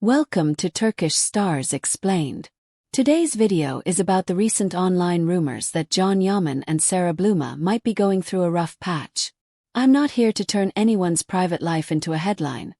Welcome to Turkish Stars Explained. Today's video is about the recent online rumors that Yaman and Sara Bluma might be going through a rough patch. I'm not here to turn anyone's private life into a headline.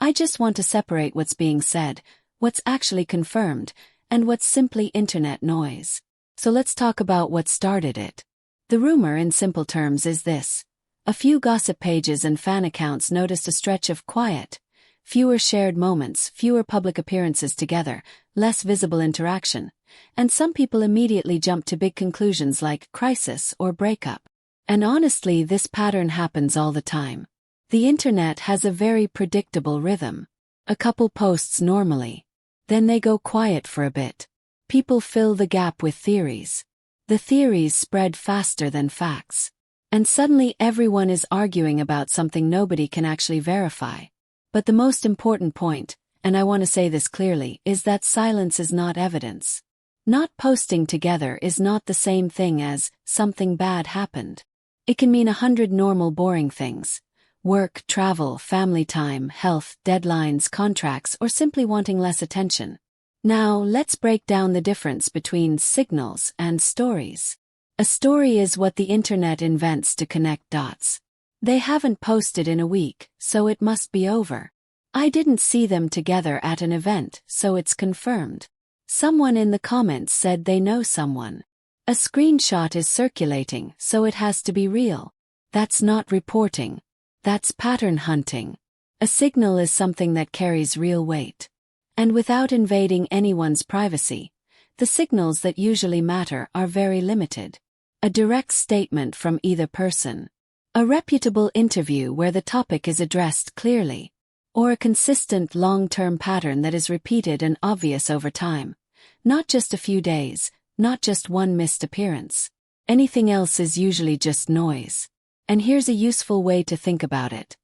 I just want to separate what's being said, what's actually confirmed, and what's simply internet noise. So let's talk about what started it. The rumor in simple terms is this. A few gossip pages and fan accounts noticed a stretch of quiet, fewer shared moments, fewer public appearances together, less visible interaction, and some people immediately jumped to big conclusions like crisis or breakup. And honestly, this pattern happens all the time. The internet has a very predictable rhythm. A couple posts normally. Then they go quiet for a bit. People fill the gap with theories. The theories spread faster than facts. And suddenly everyone is arguing about something nobody can actually verify. But the most important point, and I want to say this clearly, is that silence is not evidence. Not posting together is not the same thing as something bad happened. It can mean 100 normal boring things. Work, travel, family time, health, deadlines, contracts, or simply wanting less attention. Now, let's break down the difference between signals and stories. A story is what the internet invents to connect dots. They haven't posted in a week, so it must be over. I didn't see them together at an event, so it's confirmed. Someone in the comments said they know someone. A screenshot is circulating, so it has to be real. That's not reporting. That's pattern hunting. A signal is something that carries real weight. And without invading anyone's privacy, the signals that usually matter are very limited. A direct statement from either person. A reputable interview where the topic is addressed clearly. Or a consistent long-term pattern that is repeated and obvious over time. Not just a few days, not just one missed appearance. Anything else is usually just noise. And here's a useful way to think about it.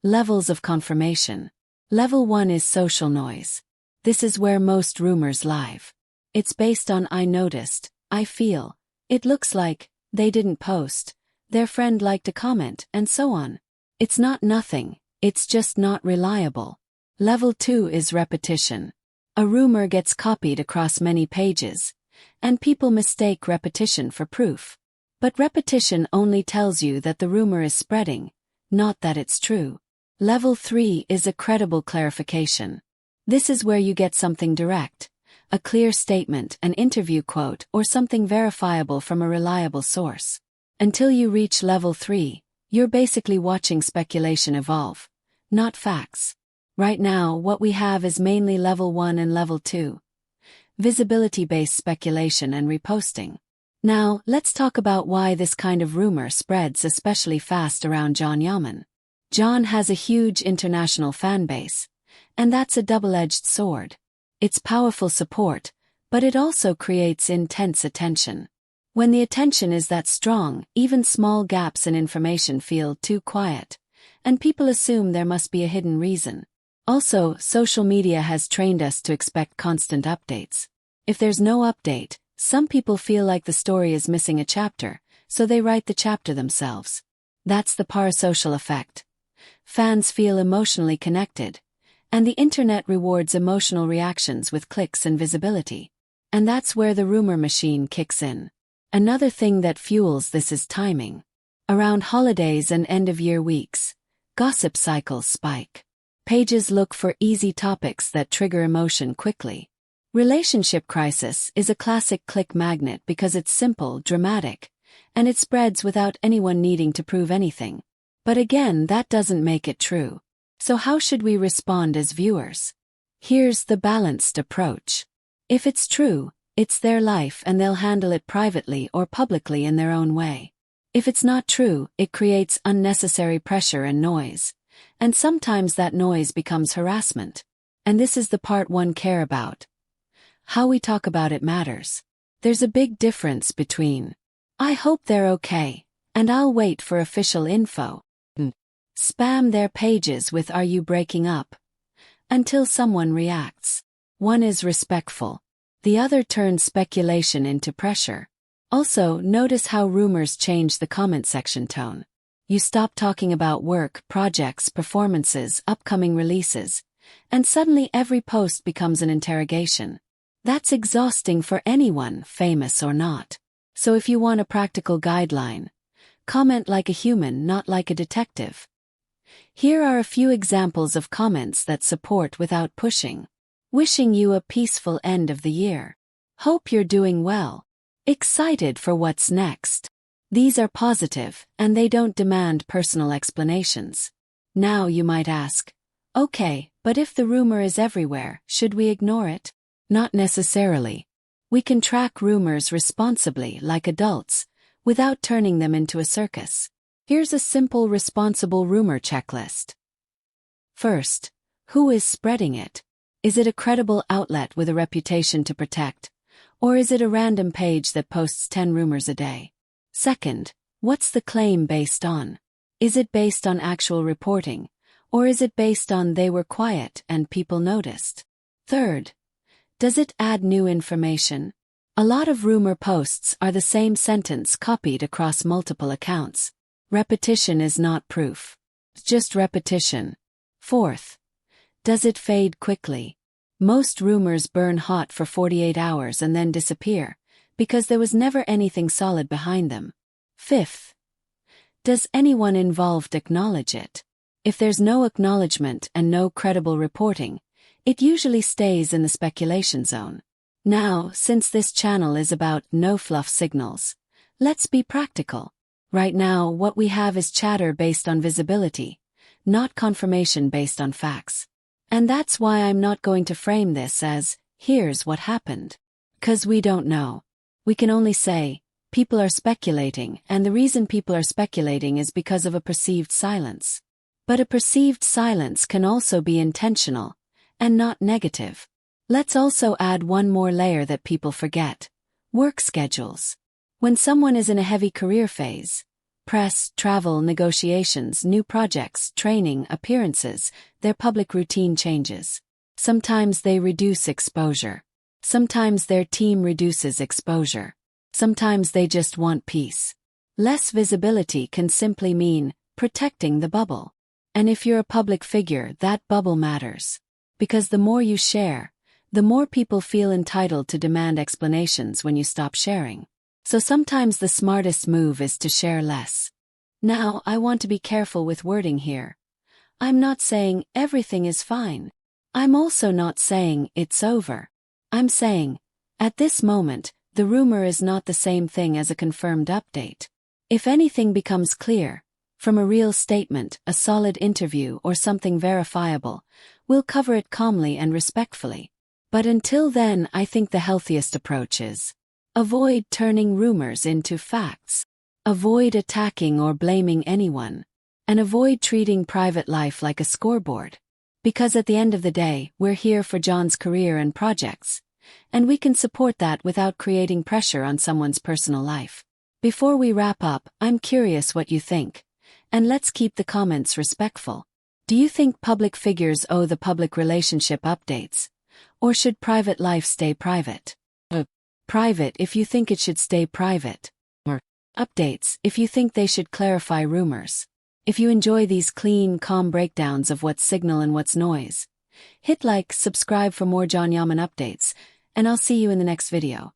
Levels of confirmation. Level 1 is social noise. This is where most rumors live. It's based on I noticed, I feel, it looks like, they didn't post, their friend liked a comment, and so on. It's not nothing, it's just not reliable. Level 2 is repetition. A rumor gets copied across many pages, and people mistake repetition for proof. But repetition only tells you that the rumor is spreading, not that it's true. Level 3 is a credible clarification. This is where you get something direct, a clear statement, an interview quote, or something verifiable from a reliable source. Until you reach level 3, you're basically watching speculation evolve, not facts. Right now, what we have is mainly level 1 and level 2. Visibility-based speculation and reposting. Now, let's talk about why this kind of rumor spreads especially fast around Yaman. John has a huge international fan base, and that's a double-edged sword. It's powerful support, but it also creates intense attention. When the attention is that strong, even small gaps in information feel too quiet, and people assume there must be a hidden reason. Also, social media has trained us to expect constant updates. If there's no update, some people feel like the story is missing a chapter, so they write the chapter themselves. That's the parasocial effect. Fans feel emotionally connected, and the internet rewards emotional reactions with clicks and visibility. And that's where the rumor machine kicks in. Another thing that fuels this is timing. Around holidays and end-of-year weeks, gossip cycles spike. Pages look for easy topics that trigger emotion quickly. Relationship crisis is a classic click magnet because it's simple, dramatic, and it spreads without anyone needing to prove anything. But again, that doesn't make it true. So how should we respond as viewers? Here's the balanced approach. If it's true, it's their life and they'll handle it privately or publicly in their own way. If it's not true, it creates unnecessary pressure and noise. And sometimes that noise becomes harassment. And this is the part one care about. How we talk about it matters. There's a big difference between, I hope they're okay, and I'll wait for official info. Spam their pages with are you breaking up? Until someone reacts. One is respectful. The other turns speculation into pressure. Also, notice how rumors change the comment section tone. You stop talking about work, projects, performances, upcoming releases, and suddenly every post becomes an interrogation. That's exhausting for anyone, famous or not. So if you want a practical guideline, comment like a human, not like a detective. Here are a few examples of comments that support without pushing. Wishing you a peaceful end of the year. Hope you're doing well. Excited for what's next. These are positive, and they don't demand personal explanations. Now you might ask, okay, but if the rumor is everywhere, should we ignore it? Not necessarily. We can track rumors responsibly like adults, without turning them into a circus. Here's a simple responsible rumor checklist. First, who is spreading it? Is it a credible outlet with a reputation to protect? Or is it a random page that posts 10 rumors a day? Second, what's the claim based on? Is it based on actual reporting? Or is it based on they were quiet and people noticed? Third, does it add new information? A lot of rumor posts are the same sentence copied across multiple accounts. Repetition is not proof. It's just repetition. Fourth, does it fade quickly? Most rumors burn hot for 48 hours and then disappear, because there was never anything solid behind them. Fifth, does anyone involved acknowledge it? If there's no acknowledgement and no credible reporting, it usually stays in the speculation zone. Now, since this channel is about no-fluff signals, let's be practical. Right now, what we have is chatter based on visibility, not confirmation based on facts. And that's why I'm not going to frame this as, here's what happened. 'Cause we don't know. We can only say, people are speculating, and the reason people are speculating is because of a perceived silence. But a perceived silence can also be intentional, and not negative. Let's also add one more layer that people forget. Work schedules. When someone is in a heavy career phase, press, travel, negotiations, new projects, training, appearances, their public routine changes. Sometimes they reduce exposure. Sometimes their team reduces exposure. Sometimes they just want peace. Less visibility can simply mean protecting the bubble. And if you're a public figure, that bubble matters. Because the more you share, the more people feel entitled to demand explanations when you stop sharing. So sometimes the smartest move is to share less. Now, I want to be careful with wording here. I'm not saying everything is fine. I'm also not saying it's over. I'm saying, at this moment, the rumor is not the same thing as a confirmed update. If anything becomes clear, from a real statement, a solid interview, or something verifiable, we'll cover it calmly and respectfully. But until then, I think the healthiest approach is avoid turning rumors into facts. Avoid attacking or blaming anyone. And avoid treating private life like a scoreboard. Because at the end of the day, we're here for John's career and projects. And we can support that without creating pressure on someone's personal life. Before we wrap up, I'm curious what you think. And let's keep the comments respectful. Do you think public figures owe the public relationship updates? Or should private life stay private? Private if you think it should stay private. Or updates if you think they should clarify rumors. If you enjoy these clean, calm breakdowns of what's signal and what's noise, hit like, subscribe for more John Yaman updates, and I'll see you in the next video.